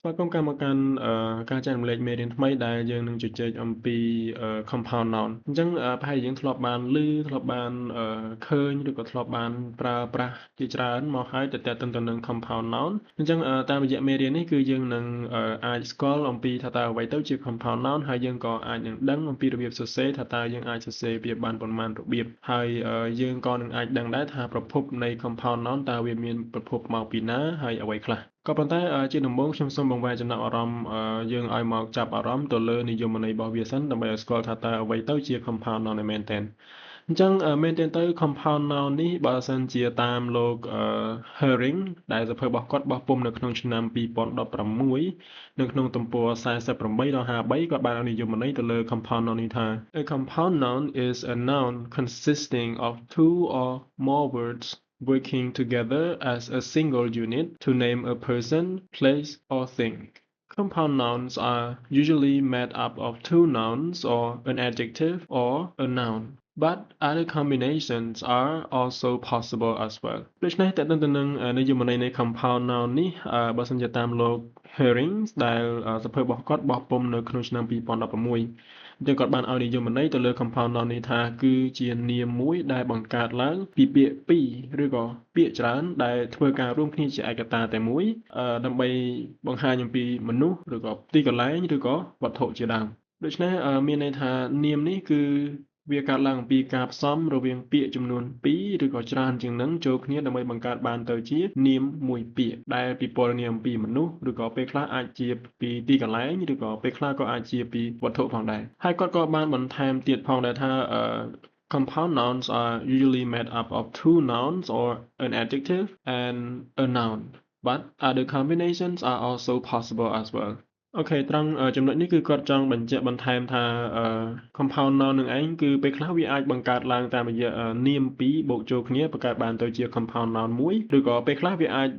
ស្វាគមន៍កម្មការការចែករំលែកមេរៀនថ្មីដែលយើងនឹងជជែកអំពីcompound noun អញ្ចឹងប្រហែលជាយើងធ្លាប់បានឮធ្លាប់បានឃើញឬក៏ធ្លាប់បានប្រើប្រាស់ជាច្រើនមកហើយទៅទាក់ទងទៅនឹង compound noun អញ្ចឹងតាមរយៈមេរៀននេះគឺយើងនឹងអាចស្គាល់អំពីថាតើអ្វីទៅជា compound noun ហើយយើងក៏អាចនឹងដឹងអំពីរបៀបសរសេរថាតើយើងអាចសរសេរវាបានប៉ុន្មានរបៀបហើយយើងក៏នឹងអាចដឹងដែរថាប្រភពនៃ compound noun តើវាមានប្រភពមកពីណាហើយអ្វីខ្លះក៏ប៉ុន្តែជាដំបូងខ្ញុំសូមបង្វែរចំណាប់អារម្មណ៍យើងឲ្យមកចាប់អារម្មណ៍ទៅលើនិយមន័យរបស់វាសិនដើម្បីឲ្យស្គាល់ថាតើអ្វីទៅជា compound noun មែនទែនអញ្ចឹងមែនទែនទៅ compound noun នេះបើសិនជាតាមលោកHerring ដែលសៀវភៅរបស់គាត់បោះពុម្ពនៅក្នុងឆ្នាំ2016នៅក្នុងទំព័រ48ដល់53គាត់បានឲ្យនិយមន័យទៅលើ compound noun នេះថា A compound noun is a noun consisting of two or more words working together as a single unit to name a person, place, or thing. Compound nouns are usually made up of two nouns or an adjective or a noun. But other combinations are also possible as well ដូច្នេះតើទៅនឹងនិយមន័យនៃ compound noun នេះបើសិនជាតាមលោក Herring ដែលសភៅរបស់គាត់បោះពុម្ពនៅក្នុងឆ្នាំ2016យើងគាត់បានឲ្យនិយមន័យទៅលើ compound noun នេះថាគឺជានាមមួយដែលបង្កើតឡើងពីពាក្យពីរឬក៏ពាក្យច្រើនដែលធ្វើការរួមគ្នាជាឯកតាតែមួយដើម្បីបង្ហាញអំពីមនុស្សឬក៏ទីកន្លែងឬក៏វត្ថុជាដើមដូច្នេះមានន័យថានាមនេះគឺវាកើតឡើងអំពីការផ្សំរវាងពាក្យចំនួន2ឬក៏ច្រើនជាងនឹងចូលគ្នាដើម្បីបង្កើតបានទៅជានាមមួយពាក្យដែលពិពណ៌នាអំពីមនុស្សឬក៏ពេលខ្លះអាចជាពីទីកន្លែងឬក៏ពេលខ្លះក៏អាចជាពីវត្ថុផងដែរហើយគាត់ក៏បានបន្ថែមទៀតផងដែរថា compound nouns are usually made up of two nouns or an adjective and a noun but other combinations are also possible as well អូខេត្រង់ចំណុចនេះគឺគាត់ចង់បញ្ជាក់បន្ថែមថាcompound noun នឹងឯងគឺពេលខ្លះវាអាចបង្កើតឡើងតាមរយៈនាមពីរបូកចូលគ្នាបង្កើតបានទៅជា compound noun មួយឬក៏ពេលខ្លះវាអាច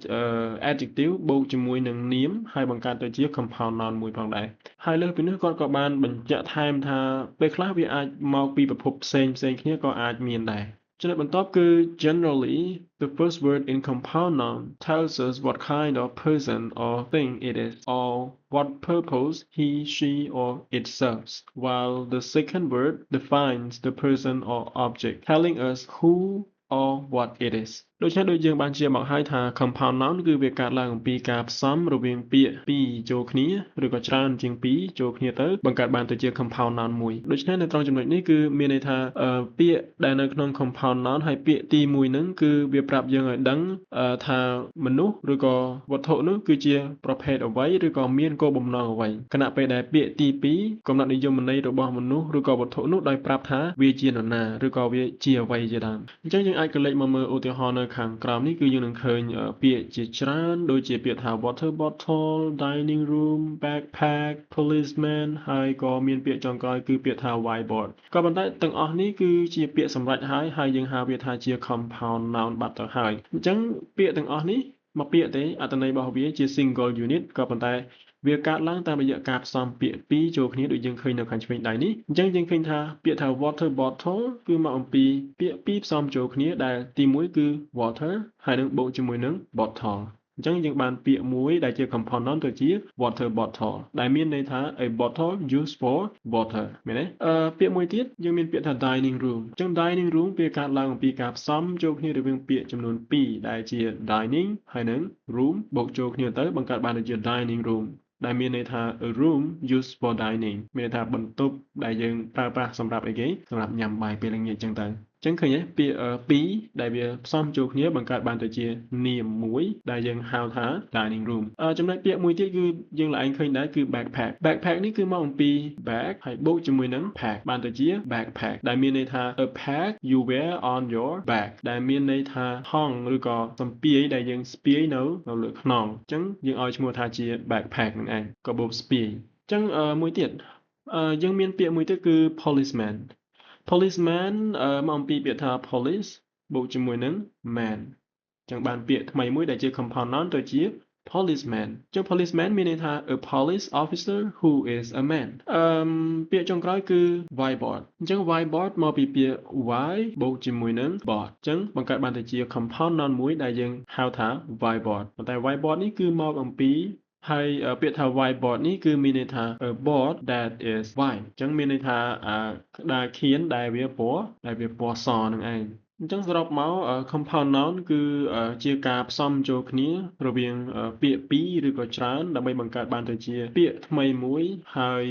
adjective បូកជាមួយនឹងនាមហើយបង្កើតទៅជា compound noun មួយផងដែរហើយលើសពីនេះគាត់ក៏បានបញ្ជាក់ថែមថាពេលខ្លះវាអាចមកពីប្រភពផ្សេងគ្នាក៏អាចមានដែរចំណុចបន្ទាប់គឺ generally the first word in compound noun tells us what kind of person or thing it is or what purpose he, she or it serves while the second word defines the person or object telling us who or what it is ដូច្នេះដូចយើងបានជាមកហើយថា compound noun គឺវាកើតឡើងអំពីការផ្សំរវាងពាក្យពីរចូលគ្នាឬក៏ច្រើនជាងពីរចូលគ្នាទៅបង្កើតបានទៅជា compound noun មួយដូច្នេះនៅត្រង់ចំណុចនេះគឺមានន័យថាពាក្យដែលនៅក្នុង compound noun ហើយពាក្យទី1ហ្នឹងគឺវាប្រាប់យើងឲ្យដឹងថាមនុស្សឬក៏វត្ថុនោះគឺជាប្រភេទអ្វីឬក៏មានគោលបំណងអ្វីខណៈពេលដែលពាក្យទី2កំណត់និយមន័យរបស់មនុស្សឬក៏វត្ថុនោះដោយប្រាប់ថាវាជានរណាឬក៏វាជាអ្វីជាដើមអញ្ចឹងយើងអាចក៏លេចមកមើលឧទាហរណ៍នៅខាងក្រោមនេះគឺយើងនឹងឃើញពាក្យជាច្រើនដូចជាពាក្យថា water bottle dining room backpack policeman ហើយក៏មានពាក្យចុងក្រោយគឺពាក្យថា whiteboard ក៏ប៉ុន្តែទាំងអស់នេះគឺជាពាក្យសម្រាប់ហើយយើងហៅវាថាជា compound noun បាត់ទៅហើយអញ្ចឹងពាក្យទាំងអស់នេះមកពាក្យទេអត្ថន័យរបស់វាជា single unit ក៏ប៉ុន្តែវាកើតឡើងតាមរយៈការផ្សំពាក្យពីរចូលគ្នាដូចយើងឃើញនៅខាងឆ្វេងដៃនេះអញ្ចឹងយើងឃើញថាពាក្យថា water bottle គឺមកអំពីពាក្យពីរផ្សំចូលគ្នាដែលទី1គឺ water ហើយនឹងបូកជាមួយនឹង bottle អញ្ចឹងយើងបានពាក្យមួយដែលជា compound noun ទៅជា water bottle ដែលមានន័យថា a bottle used for water មែនទេពាក្យមួយទៀតយើងមានពាក្យថា dining room អញ្ចឹង dining room វាកើតឡើងអំពីការផ្សំចូលគ្នារវាងពាក្យចំនួន2ដែលជា dining ហើយនឹង room បូកចូលគ្នាទៅបង្កើតបានជា dining room ដែលមានន័យថា a room used for dining មានន័យថាបន្ទប់ដែលយើងប្រើប្រាស់សម្រាប់អីគេសម្រាប់ញ៉ាំបាយពេលល្ងាចអញ្ចឹងទៅអញ្ចឹងឃើញទេពាក្យពីរដែលវាផ្សំចូលគ្នាបង្កើតបានទៅជានាមមួយដែលយើងហៅថា dining room ចំណុចពាក្យមួយទៀតគឺយើងឡើងឃើញដែរគឺ backpack backpack នេះគឺមកអំពី bag ហើយបូកជាមួយនឹង pack បានទៅជា backpack ដែលមានន័យថា a pack you wear on your back ដែលមានន័យថាហង្សឬក៏សំពាយដែលយើងស្ពាយនៅលើខ្នងអញ្ចឹងយើងឲ្យឈ្មោះថាជា backpack នឹងឯងក៏បូកស្ពាយអញ្ចឹងមួយទៀតយើងមានពាក្យមួយទៀតគឺ policeman policeman មកអំពីពាក្យថា police បូកជាមួយនឹង man ចឹងបានពាក្យថ្មីមួយដែលជា compound noun ទៅជា policeman ចឹង policeman មានន័យថា a police officer who is a man ពាក្យចុងក្រោយគឺ whiteboard អញ្ចឹង whiteboard មកពីពាក្យ white បូកជាមួយនឹង board អញ្ចឹងបង្កើតបានទៅជា compound noun មួយដែលយើងហៅថា whiteboard ប៉ុន្តែ whiteboard នេះគឺមកអំពី ហើយពាក្យថា whiteboard នេះគឺមានន័យថា a board that is white អញ្ចឹងមានន័យថាក្តារខៀនដែលវាពណ៌សនឹងឯងអញ្ចឹងសរុបមក compound noun គឺជាការផ្សំចូលគ្នារវាងពាក្យពីរឬក៏ច្រើនដើម្បីបង្កើតបានទៅជាពាក្យថ្មីមួយហើយ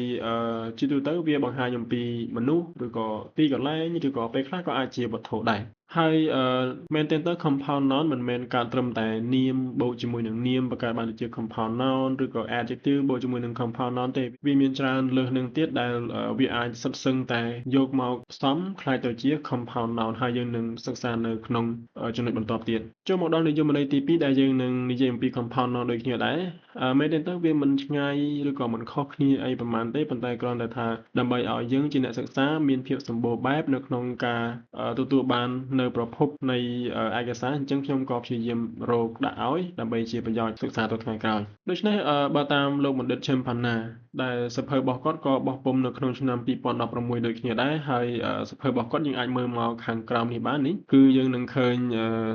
ជាទូទៅវាបង្ហាញអំពីមនុស្សឬក៏ទីកន្លែងឬក៏ពេលខ្លះក៏អាចជាវត្ថុដែរហើយមែនទែនទៅ compound noun មិនមែនកើតត្រឹមតែនាមបូកជាមួយនឹងនាមបង្កើតបានទៅជា compound noun ឬក៏ adjective បូកជាមួយនឹង compound noun ទេវាមានច្រើនលើសនឹងទៀតដែលវាអាចសុទ្ធសឹងតែយកមកផ្សំក្លាយទៅជា compound noun ហើយយើងនឹងសិក្សានៅក្នុងចំណុចបន្ទាប់ទៀតចូលមកដល់និយមន័យទី2ដែលយើងនឹងនិយាយអំពី compound noun ដូចគ្នាដែរមែនទែនទៅវាមិនឆ្ងាយឬក៏មិនខុសគ្នាអីប្រហែលទេប៉ុន្តែគ្រាន់តែថាដើម្បីឲ្យយើងជាអ្នកសិក្សាមានភាពសម្បូរបែបនៅក្នុងការទទួលបាននៅប្រភពនៃឯកសារអញ្ចឹងខ្ញុំក៏ព្យាយាមរកដាក់ឲ្យដើម្បីជាប្រយោជន៍សិក្សាទៅថ្ងៃក្រោយដូច្នេះបើតាមលោកបណ្ឌិត Chempana ដែលសភៅរបស់គាត់ក៏បោះពុម្ពនៅក្នុងឆ្នាំ2016ដូចគ្នាដែរហើយសភៅរបស់គាត់យើងអាចមើលមកខាងក្រោមនេះបាននេះគឺយើងនឹងឃើញ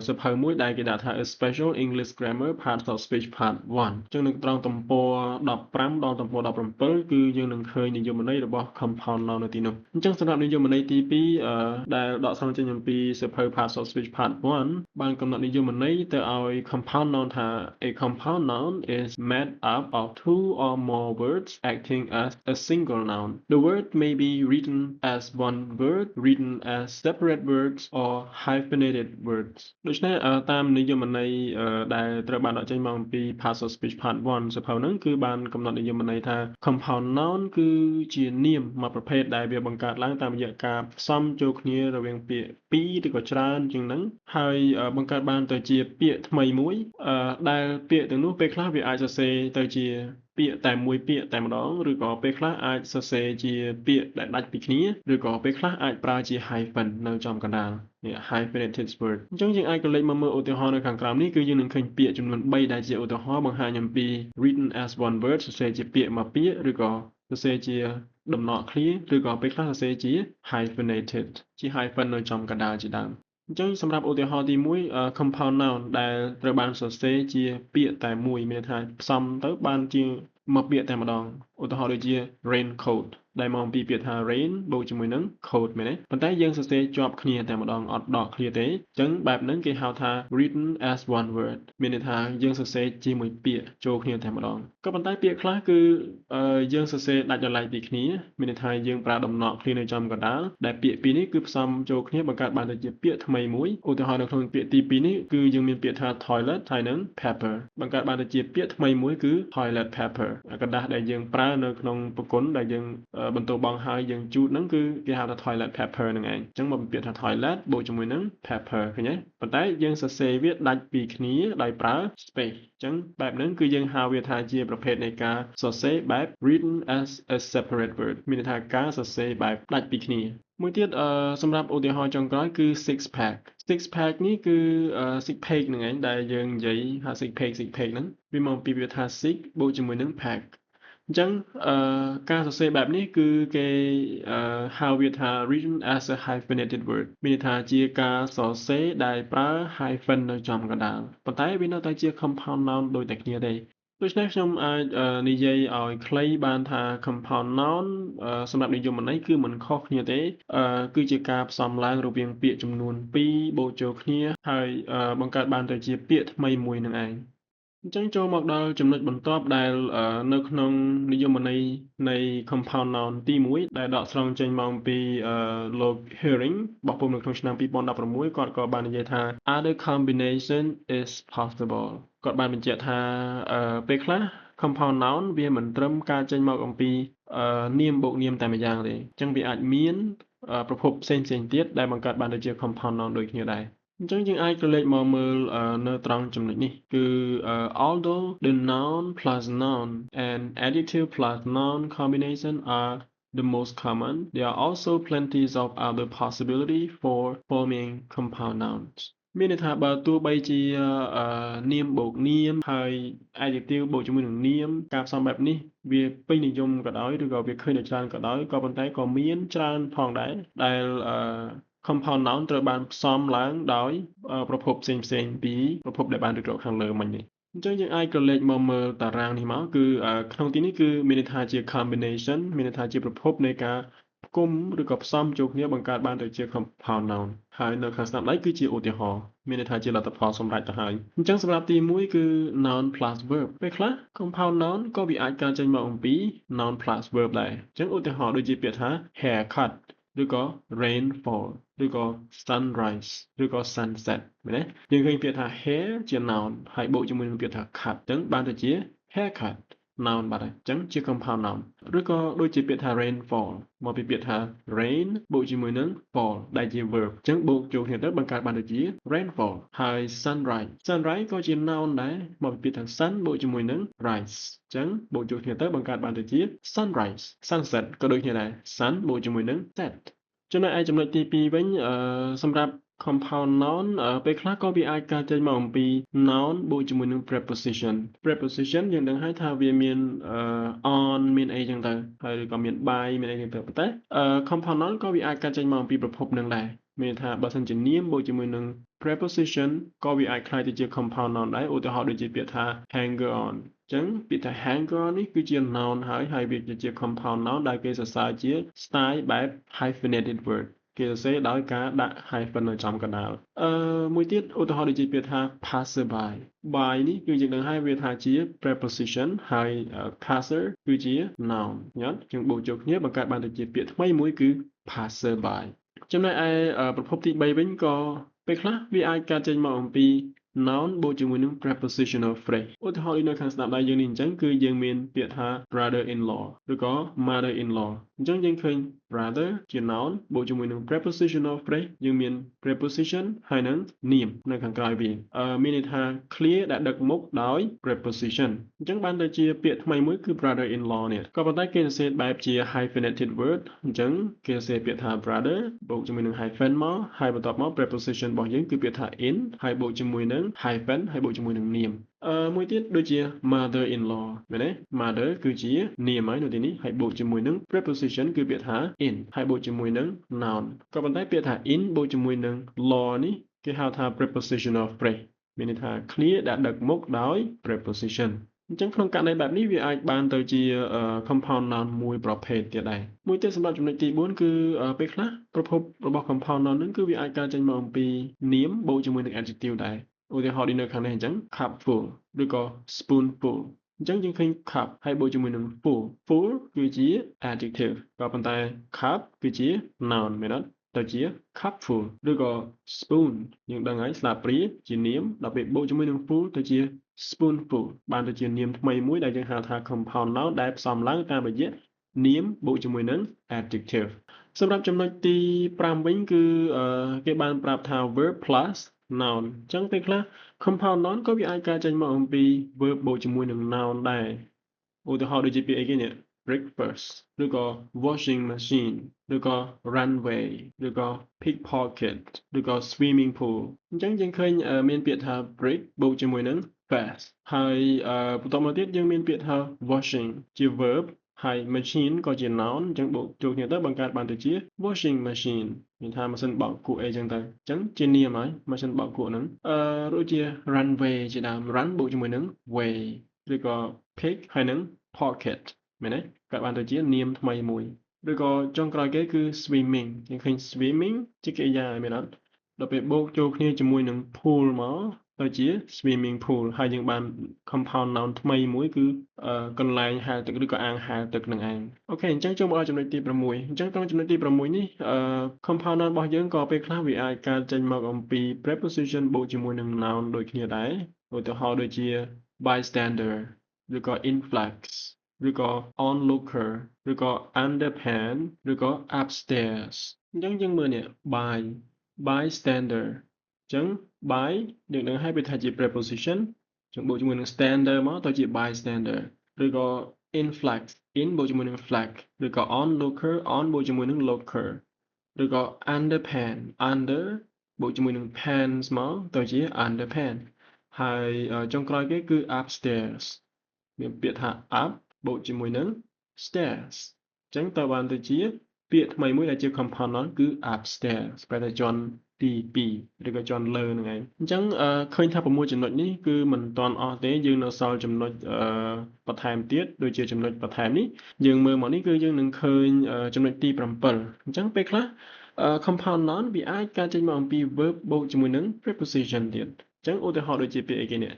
សភៅមួយដែលគេដាក់ថា A Special English Grammar Parts of Speech Part 1អញ្ចឹងនៅត្រង់ទំព័រ15ដល់ទំព័រ17គឺយើងនឹងឃើញនិយមន័យរបស់ compound noun នៅទីនោះអញ្ចឹងសម្រាប់និយមន័យទី2ដែលដកស្រង់ចេញអំពីសភៅ Parts of Speech Part 1បានកំណត់និយមន័យទៅឲ្យ compound noun ថា A compound noun is made up of two or more words acting as a single noun. The word may be written as one word, written as separate words or hyphenated words ដូច្នេះតាមនិយមន័យដែលត្រូវបានដកចេញមកអំពី Parts of Speech Part 1សភៅហ្នឹងគឺបានកំណត់និយមន័យថា compound noun គឺជានាមមួយប្រភេទដែលវាបង្កើតឡើងតាមរយៈការផ្សំចូលគ្នារវាងពាក្យពីរឬក៏ច្រើនជាងហ្នឹងហើយបង្កើតបានទៅជាពាក្យថ្មីមួយដែលពាក្យទាំងនោះពេលខ្លះវាអាចសរសេរទៅជាពាក្យតែមួយពាក្យតែម្ដងឬក៏ពេលខ្លះអាចសរសេរជាពាក្យដែលដាច់ពីគ្នាឬក៏ពេលខ្លះអាចប្រើជា hyphen នៅចំកណ្ដាលនេះ hyphenated word អញ្ចឹងយើងអាចក៏លេចមកមើលឧទាហរណ៍នៅខាងក្រោមនេះគឺយើងនឹងឃើញពាក្យចំនួន3ដែលជាឧទាហរណ៍បង្ហាញអំពី written as one word សរសេរជាពាក្យមួយពាក្យឬក៏សរសេរជាដំណក់ឃ្លាឬក៏ពេលខ្លះសរសេរជា hyphenated ជា hyphen នៅចំកណ្ដាលជាដើមអញ្ចឹងសម្រាប់ឧទាហរណ៍ទី1 compound noun ដែលត្រូវបានសរសេរជាពាក្យតែមួយមានន័យថាផ្សំទៅបានជាមកពាក្យតែម្ដងឧទាហរណ៍ដូចជា raincoat ដែលមកអំពីពាក្យថា rain បូកជាមួយនឹង coat មែនទេប៉ុន្តែយើងសរសេរជាប់គ្នាតែម្ដងអត់ដកឃ្លាទេអញ្ចឹងបែបហ្នឹងគេហៅថា written as one word មានន័យថាយើងសរសេរជាមួយពាក្យចូលគ្នាតែម្ដងក៏ប៉ុន្តែពាក្យខ្លះគឺយើងសរសេរដាច់ដោយឡែកពីគ្នាមានន័យថាយើងប្រើដំណក់ឃ្លានៅចំកណ្ដាលដែលពាក្យពីរនេះគឺផ្សំចូលគ្នាបង្កើតបានទៅជាពាក្យថ្មីមួយឧទាហរណ៍នៅក្នុងពាក្យទី2នេះគឺយើងមានពាក្យថា toilet ហើយនិង paper បង្កើតបានទៅជាពាក្យថ្មីមួយគឺ toilet paper กระดาษដែលយើងប្រើនៅក្នុងប្រគុណដែលយើងបន្ទោបង់ហើយយើងជូតហ្នឹងគឺគេហៅថា toilet paper ហ្នឹងឯងអញ្ចឹងមកពាក្យថា toilet បូកជាមួយនឹង paper ឃើញទេប៉ុន្តែយើងសរសេរវាដាច់ពីគ្នាដោយប្រើ space អញ្ចឹងបែបហ្នឹងគឺយើងហៅវាថាជាប្រភេទនៃការសរសេរបែប written as a separate word មានន័យថាការសរសេរបែបដាច់ពីគ្នាមួយទៀតសម្រាប់ឧទាហរណ៍ចុងក្រោយគឺ six pack នេះគឺsix page ហ្នឹងឯងដែលយើងនិយាយថា six page ហ្នឹងវាមកពីវាថា six បូកជាមួយនឹង pack អញ្ចឹងការសរសេរបែបនេះគឺគេហៅវាថា written as a hyphenated word មានន័យថាជាការសរសេរដែលប្រើ hyphen នៅចំកណ្ដាលប៉ុន្តែវានៅតែជា compound noun ដូចតែគ្នាទេដូច្នេះខ្ញុំអាចនិយាយឲ្យខ្លីបានថា compound noun សម្រាប់និយមន័យគឺមិនខុសគ្នាទេគឺជាការផ្សំឡើងរវាងពាក្យចំនួន2បូកចូលគ្នាហើយបង្កើតបានទៅជាពាក្យថ្មីមួយនឹងឯងអញ្ចឹងចូលមកដល់ចំណុចបន្ទាប់ដែលនៅក្នុងនិយមន័យនៃ compound noun ទី1ដែលដកស្រង់ចេញមកពីលោក Herring បោះពុម្ពនៅក្នុងឆ្នាំ2016គាត់ក៏បាននិយាយថា other combination is possible គាត់បានបញ្ជាក់ថាពេលខ្លះ compound noun វាមិនត្រឹមការចេញមកអំពីនាមបូកនាមតែម្យ៉ាងទេអញ្ចឹងវាអាចមានប្រភពផ្សេងៗទៀតដែលបង្កើតបានទៅជា compound noun ដូចគ្នាដែរអញ្ចឹងយើងអាចក្រឡេកមកមើលនៅត្រង់ចំណុចនេះគឺ although the noun plus noun and adjective plus noun combination are the most common there are also plenty of other possibility for forming compound nouns មានន័យថាបើទោះបីជានាមបូកនាមហើយ adjective បូកជាមួយនឹងនាមការផ្សំបែបនេះវាពេញនិយមក៏ដោយឬក៏វាឃើញតែច្រើនក៏ដោយក៏ប៉ុន្តែក៏មានច្រើនផងដែរដែលcompound noun ត្រូវបានផ្សំឡើងដោយប្រភពផ្សេងៗពីប្រភពដែលបានរៀបរាប់ខាងលើមិញនេះ អញ្ចឹងយើងអាចក្រឡេកមកមើលតារាងនេះមកគឺក្នុងទីនេះគឺមានន័យថាជា combination មានន័យថាជាប្រភពនៃការផ្គុំឬក៏ផ្សំចូលគ្នាបង្កើតបានទៅជា compound noun ហើយនៅខាងស្ដាំដៃគឺជាឧទាហរណ៍មានន័យថាជាលទ្ធផលសម្រេចទៅហើយអញ្ចឹងសម្រាប់ទី1គឺ noun plus verb ពេលខ្លះ compound noun ក៏វាអាចកើតចេញមកអំពី noun plus verb ដែរអញ្ចឹងឧទាហរណ៍ដូចជាពាក្យថា haircut ឬក៏ rainfall ឬក៏ sunrise ឬក៏ sunset មែនទេយើងឃើញពាក្យថា hair ជា noun ហើយបូកជាមួយនឹងពាក្យថា cut អញ្ចឹងបានទៅជា haircut noun បាត់ហើយអញ្ចឹងជា compound noun ឬក៏ដូចជាពាក្យថា rainfall មកពីពាក្យថា rain បូកជាមួយនឹង fall ដែលជា verb អញ្ចឹងបូកចូលគ្នាទៅបង្កើតបានទៅជា rainfall ហើយ sunrise ក៏ជា noun ដែរមកពីពាក្យថា sun បូកជាមួយនឹង rise អញ្ចឹងបូកចូលគ្នាទៅបង្កើតបានទៅជា sunrise sunset ក៏ដូចគ្នាដែរ sun បូកជាមួយនឹង set ចំណែកឯចំណុចទី2វិញសម្រាប់ compound noun ពេលខ្លះក៏វាអាចកើតចេញមកអំពី noun បូកជាមួយនឹង preposition យើងដឹងហើយថាវាមានon មានអីចឹងទៅហើយឬក៏មាន by មានអីចឹងទៅប៉ុន្តែcompound noun ក៏វាអាចកើតចេញមកអំពីប្រភពនឹងដែរមានន័យថាបើសិនជានាមបូកជាមួយនឹង preposition ក៏វាអាចក្លាយទៅជា compound noun ដែរឧទាហរណ៍ដូចជាពាក្យថា hanger on ចឹងពាក្យថា hanger នេះគឺជា noun ហើយវាជា compound noun ដែលគេសរសើរជា style បែប hyphenated word គេសរសេរដោយការដាក់ hyphen នៅចំកណ្ដាលមួយទៀតឧទាហរណ៍ដូចជាពាក្យថា passerby by នេះគឺយើងដឹងហើយវាថាជា preposition ហើយ passer គឺជា noun ញ៉ាំយើងបូកចូលគ្នាបង្កើតបានទៅជាពាក្យថ្មីមួយគឺ passerby ចំណែកឯប្រភពទី3វិញក៏ពេលខ្លះវាអាចកើតចេញមកអំពី noun បូកជាមួយនឹង prepositional phrase ឧទាហរណ៍ដូចនៅខាងស្ដាប់ដៃយើងនេះអញ្ចឹងគឺយើងមានពាក្យថា brother in law ឬក៏ mother in law អញ្ចឹងយើងឃើញ brother ជា noun បូកជាមួយនឹង prepositional phrase យើងមាន preposition ហើយនឹងនាមនៅខាងក្រោយវាមានន័យថា clear ដែលដឹកមុខដោយ preposition អញ្ចឹងបានទៅជាពាក្យថ្មីមួយគឺ brother in law នេះក៏ប៉ុន្តែគេសរសេរបែបជា hyphenated word អញ្ចឹងគេសរសេរពាក្យថា brother បូកជាមួយនឹង hyphen មកហើយបន្ទាប់មក preposition របស់យើងគឺពាក្យថា in ហើយបូកជាមួយនឹង hyphen ហើយបូកជាមួយនឹងនាមមួយទៀតដូចជា mother in law មែនទេ mother គឺជានាមហើយនៅទីនេះហើយបូកជាមួយនឹង preposition គឺពាក្យថា in ហើយបូកជាមួយនឹង noun ក៏ប៉ុន្តែពាក្យថា in បូកជាមួយនឹង law នេះគេហៅថា prepositional phrase មានន័យថា clear ដែលដឹកមុខដោយ preposition អញ្ចឹងក្នុងករណីបែបនេះវាអាចបានទៅជា compound noun មួយប្រភេទទៀតដែរមួយទៀតសម្រាប់ចំណុចទី4គឺពេលខ្លះប្រភពរបស់ compound noun ហ្នឹងគឺវាអាចកើតចេញមកអំពីនាមបូកជាមួយនឹង adjective ដែរឧទាហរណ៍ដូចនៅខាងនេះអញ្ចឹង cupful ឬក៏ spoonful អញ្ចឹងយើងឃើញ cup ហើយបូកជាមួយនឹង full គឺជា adjective ក៏ប៉ុន្តែ cup គឺជា noun មែនអត់ទៅជា cupful ឬក៏ spoon យើងដឹងហើយស្លាបព្រាជានាមដល់ពេលបូកជាមួយនឹង full ទៅជា spoonful បានទៅជានាមថ្មីមួយដែលយើងហៅថា compound noun ដែលផ្សំឡើងតាមរយៈនាមបូកជាមួយនឹង adjective សម្រាប់ចំណុចទី5វិញគឺគេបានប្រាប់ថា verb plus noun អញ្ចឹងពេលខ្លះ compound noun ក៏វាអាចកើតចេញមកអំពី verb បូកជាមួយនឹង noun ដែរឧទាហរណ៍ដូចជាពាក្យអីគេនេះ breakfast ឬក៏ washing machine ឬក៏ runway ឬក៏ pickpocket ឬក៏ swimming pool អញ្ចឹងយើងឃើញមានពាក្យថា break បូកជាមួយនឹង fast ហើយបន្តមកទៀតយើងមានពាក្យថា washing ជា verb ហើយ machine ក៏ជា noun អញ្ចឹងបូកចូលគ្នាទៅបង្កើតបានទៅជា washing machine មានថាម៉ាស៊ីនបោកគក់អីចឹងទៅអញ្ចឹងជានាមហើយម៉ាស៊ីនបោកគក់ហ្នឹងដូចជា runway ជាដើម run បូកជាមួយនឹង way ឬក៏ pick ហើយនឹង pocket មែនទេកើតបានទៅជានាមថ្មីមួយឬក៏ចុងក្រោយគេគឺ swimming យើងឃើញ swimming ជាកិរិយាមែនអត់ដល់ពេលបូកចូលគ្នាជាមួយនឹង pool មកទៅជា swimming pool ហើយយើងបាន compound noun ថ្មីមួយគឺកន្លែងហែលទឹកឬក៏អាងហែលទឹកនឹងឯងអូខេអញ្ចឹងចូលមកដល់ចំណុចទី6អញ្ចឹងត្រង់ចំណុចទី6នេះcompound noun របស់យើងក៏ពេលខ្លះវាអាចកើតចេញមកអំពី preposition បូកជាមួយនឹង noun ដូចគ្នាដែរឧទាហរណ៍ដូចជា bystander ឬក៏ influx ឬក៏ onlooker ឬក៏ underpan ឬក៏ upstairs អញ្ចឹងយើងមើលនេះ bystander អញ្ចឹង by យើងនឹងឲ្យវាថាជា preposition ចឹងបូកជាមួយនឹង stander មកទៅជា bystander ឬក៏ influx in បូកជាមួយនឹង flux ឬក៏ onlooker on បូកជាមួយនឹង looker ឬក៏ underpan under បូកជាមួយនឹង pants មកទៅជា underpan ហើយចុងក្រោយគេគឺ upstairs មានពាក្យថា up បូកជាមួយនឹង stairs អញ្ចឹងតើបានទៅជាពាក្យថ្មីមួយដែលជា compound noun គឺ upstairs ប្រែថាជាន់ ទី2ឬក៏ជាន់លើហ្នឹងឯងអញ្ចឹងឃើញថា6ចំណុចនេះគឺមិនទាន់អស់ទេយើងនៅសល់ចំណុចបន្ថែមទៀតដូចជាចំណុចបន្ថែមនេះយើងមើលមកនេះគឺយើងនឹងឃើញចំណុចទី7អញ្ចឹងពេលខ្លះcompound noun វាអាចកើតចេញមកអំពី verb បូកជាមួយនឹង preposition ទៀតអញ្ចឹងឧទាហរណ៍ដូចជាពាក្យអីគេនេះ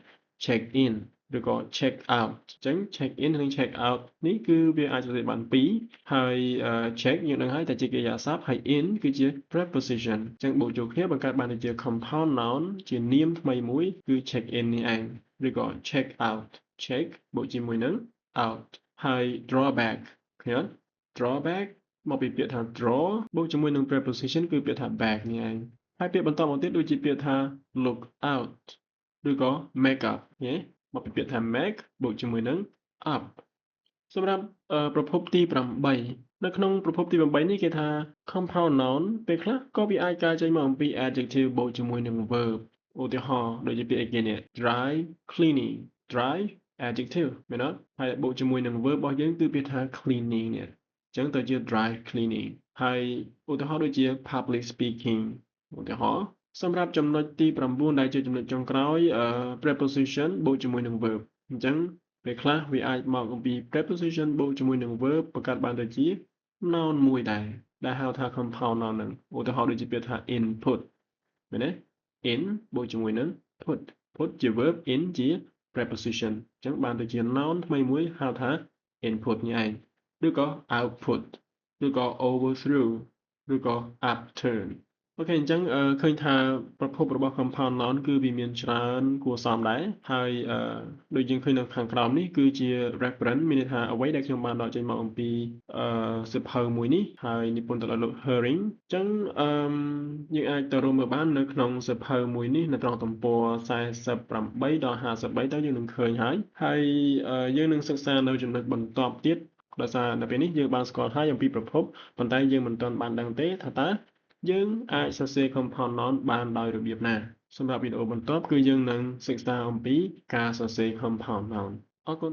check in ឬក៏ check out អញ្ចឹង check in និង check out នេះគឺវាអាចសរសេរបានពីរហើយ check យើងដឹងហើយតែជាកិរិយាសព្ទហើយ in គឺជា preposition អញ្ចឹងបូកចូលគ្នាបង្កើតបានជា compound noun ជានាមថ្មីមួយគឺ check in នេះឯងឬក៏ check out check បូកជាមួយនឹង out ហើយ drawback ឃើញអត់ drawback មកពីពាក្យថា draw បូកជាមួយនឹង preposition គឺពាក្យថា back នេះឯងហើយពាក្យបន្តមកទៀតដូចជាពាក្យថា look out ឬក៏ make up យេមកពីពាក្យថា make បូកជាមួយនឹង up សម្រាប់ប្រភពទី8នៅក្នុងប្រភពទី8នេះគេថា compound noun ពេលខ្លះក៏វាអាចកើតចេញមកអំពី adjective បូកជាមួយនឹង verb ឧទាហរណ៍ដូចជាពាក្យអីគេនេះ dry cleaning dry adjective មែនអត់ហើយបូកជាមួយនឹង verb របស់យើងគឺពាក្យថា cleaning នេះអញ្ចឹងទៅជា dry cleaning ហើយឧទាហរណ៍ដូចជា public speaking ឧទាហរណ៍សម្រាប់ចំណុចទី9ដែលជាចំណុចចុងក្រោយpreposition បូកជាមួយនឹង verb អញ្ចឹងពេលខ្លះវាអាចមកអំពី preposition បូកជាមួយនឹង verb បង្កើតបានទៅជា noun មួយដែលហៅថា compound noun ហ្នឹងឧទាហរណ៍ដូចជាពាក្យថា input មែនទេ in បូកជាមួយនឹង put put ជា verb in ជា preposition អញ្ចឹងបានទៅជា noun ថ្មីមួយហៅថា input នេះឯងឬក៏ output ឬក៏ overthrow ឬក៏ upturn អូខេអញ្ចឹងឃើញថាប្រភពរបស់ compound noun គឺវាមានច្រើនគួរសមដែរហើយដូចយើងឃើញនៅខាងក្រោមនេះគឺជា reference មានន័យថាអ្វីដែលខ្ញុំបានដកចេញមកអំពីសៀវភៅមួយនេះហើយនិពន្ធដោយលោក Herring អញ្ចឹងយើងអាចទៅរកមើលបាននៅក្នុងសៀវភៅមួយនេះនៅត្រង់ទំព័រ48ដល់53ទៅយើងនឹងឃើញហើយយើងនឹងសិក្សានៅចំណុចបន្ទាប់ទៀតដោយសារនៅពេលនេះយើងបានស្គាល់ហើយអំពីប្រភពប៉ុន្តែយើងមិនទាន់បានដឹងទេថាតើយើងអាចសរសេរ compound noun បានដោយរបៀបណាសម្រាប់វីដេអូបន្ទាប់គឺយើងនឹងសិក្សាអំពីការសរសេរ compound noun អរគុណ